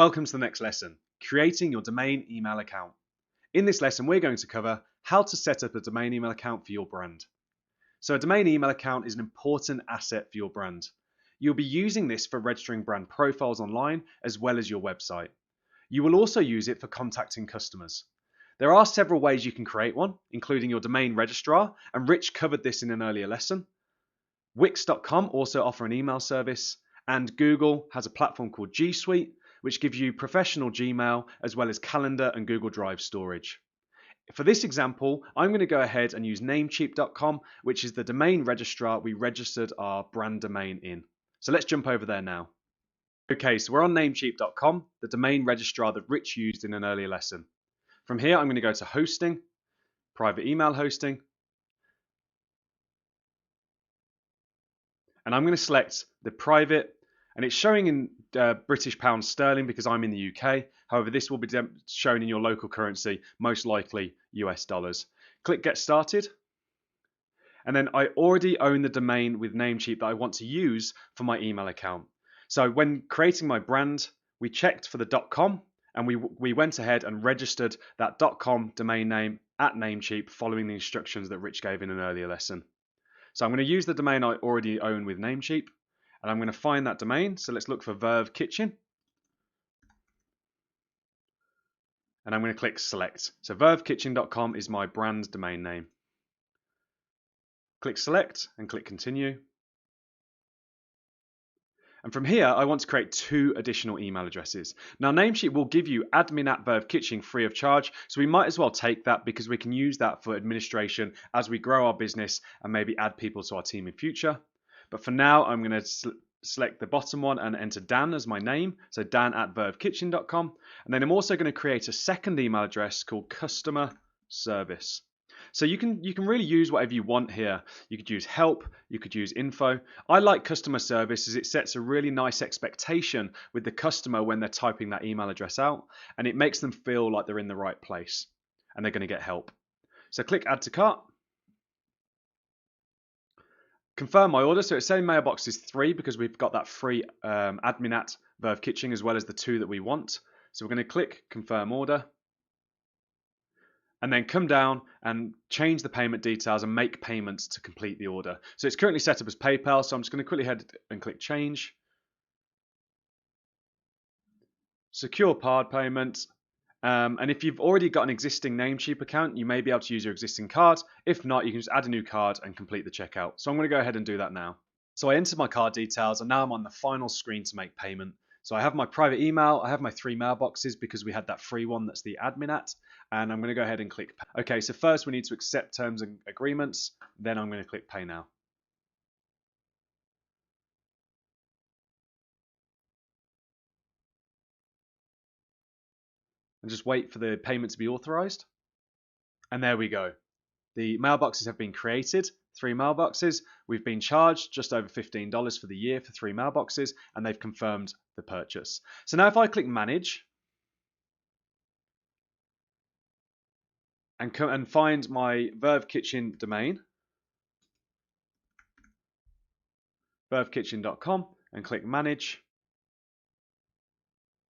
Welcome to the next lesson, creating your domain email account. In this lesson, we're going to cover how to set up a domain email account for your brand. So a domain email account is an important asset for your brand. You'll be using this for registering brand profiles online as well as your website. You will also use it for contacting customers. There are several ways you can create one, including your domain registrar, and Rich covered this in an earlier lesson. Wix.com also offer an email service, and Google has a platform called G Suite, which gives you professional Gmail as well as calendar and Google Drive storage. For this example, I'm going to go ahead and use Namecheap.com, which is the domain registrar we registered our brand domain in. So let's jump over there now. Okay, so we're on Namecheap.com, the domain registrar that Rich used in an earlier lesson. From here, I'm going to go to Hosting, Private Email Hosting, and I'm going to select the private, and it's showing in British pounds sterling because I'm in the UK. However, this will be shown in your local currency, most likely US dollars. Click Get Started. And then I already own the domain with Namecheap that I want to use for my email account. So when creating my brand, we checked for the .com, and we went ahead and registered that .com domain name at Namecheap following the instructions that Rich gave in an earlier lesson. So I'm going to use the domain I already own with Namecheap, and I'm going to find that domain. So let's look for Verve Kitchen. And I'm going to click Select. So vervekitchen.com is my brand domain name. Click Select and click Continue. And from here, I want to create 2 additional email addresses. Now, Namecheap will give you admin@vervekitchen free of charge, so we might as well take that because we can use that for administration as we grow our business and maybe add people to our team in future. But for now, I'm going to select the bottom one and enter Dan as my name, so dan@vervekitchen.com. And then I'm also going to create a second email address called customer service. So you can really use whatever you want here. You could use help, you could use info. I like customer service as it sets a really nice expectation with the customer when they're typing that email address out, and it makes them feel like they're in the right place and they're going to get help. So click Add to Cart. Confirm my order. So it's saying mailbox is 3 because we've got that free admin@vervekitchen as well as the 2 that we want. So we're going to click Confirm Order. And then come down and change the payment details and make payments to complete the order. So it's currently set up as PayPal, so I'm just going to quickly head and click Change. Secure card payment. And if you've already got an existing Namecheap account, you may be able to use your existing card. If not, you can just add a new card and complete the checkout. So I'm going to go ahead and do that now. So I entered my card details, and now I'm on the final screen to make payment. So I have my private email, I have my 3 mailboxes because we had that free one that's the admin@, and I'm going to go ahead and click Pay. Okay, so first we need to accept terms and agreements, then I'm going to click Pay Now. And just wait for the payment to be authorized. And there we go. The mailboxes have been created, 3 mailboxes. We've been charged just over $15 for the year for 3 mailboxes, and they've confirmed the purchase. So now if I click Manage, and come and find my Verve Kitchen domain, vervekitchen.com, and click Manage.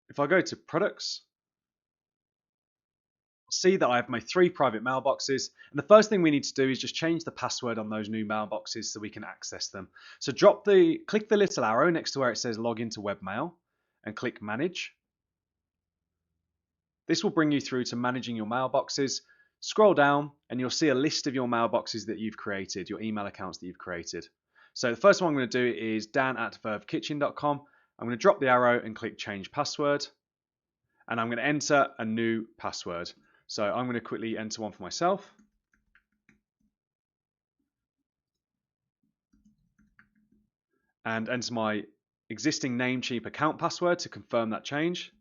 If I go to Products, see that I have my 3 private mailboxes, and the first thing we need to do is just change the password on those new mailboxes so we can access them. So click the little arrow next to where it says Log into Webmail, and click Manage. This will bring you through to managing your mailboxes. Scroll down and you'll see a list of your mailboxes that you've created, your email accounts that you've created. So the first one I'm going to do is dan@vervekitchen.com. I'm going to drop the arrow and click Change Password, and I'm going to enter a new password. So I'm going to quickly enter one for myself. And enter my existing Namecheap account password to confirm that change.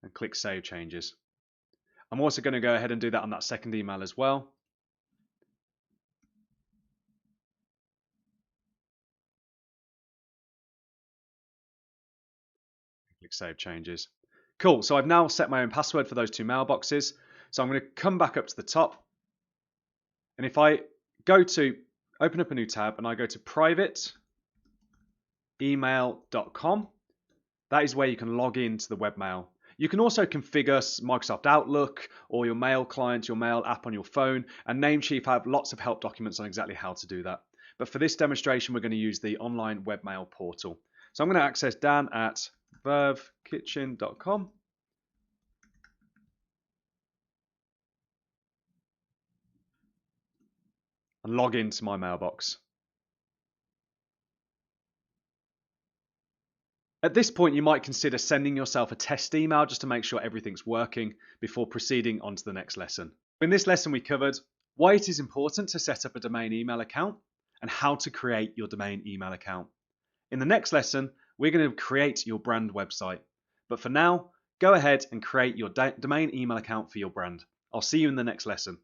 And click Save Changes. I'm also going to go ahead and do that on that second email as well. Click Save Changes. Cool, so I've now set my own password for those 2 mailboxes. So I'm going to come back up to the top. And if I go to open up a new tab and I go to private email.com, That is where you can log into the webmail. You can also configure Microsoft Outlook or your mail client, your mail app on your phone, and Namecheap have lots of help documents on exactly how to do that. But for this demonstration, we're going to use the online webmail portal. So I'm going to access Dan at vervekitchen.com. and log into my mailbox. At this point, you might consider sending yourself a test email just to make sure everything's working before proceeding on to the next lesson. In this lesson, we covered why it is important to set up a domain email account and how to create your domain email account. In the next lesson, we're going to create your brand website. But for now, go ahead and create your domain email account for your brand. I'll see you in the next lesson.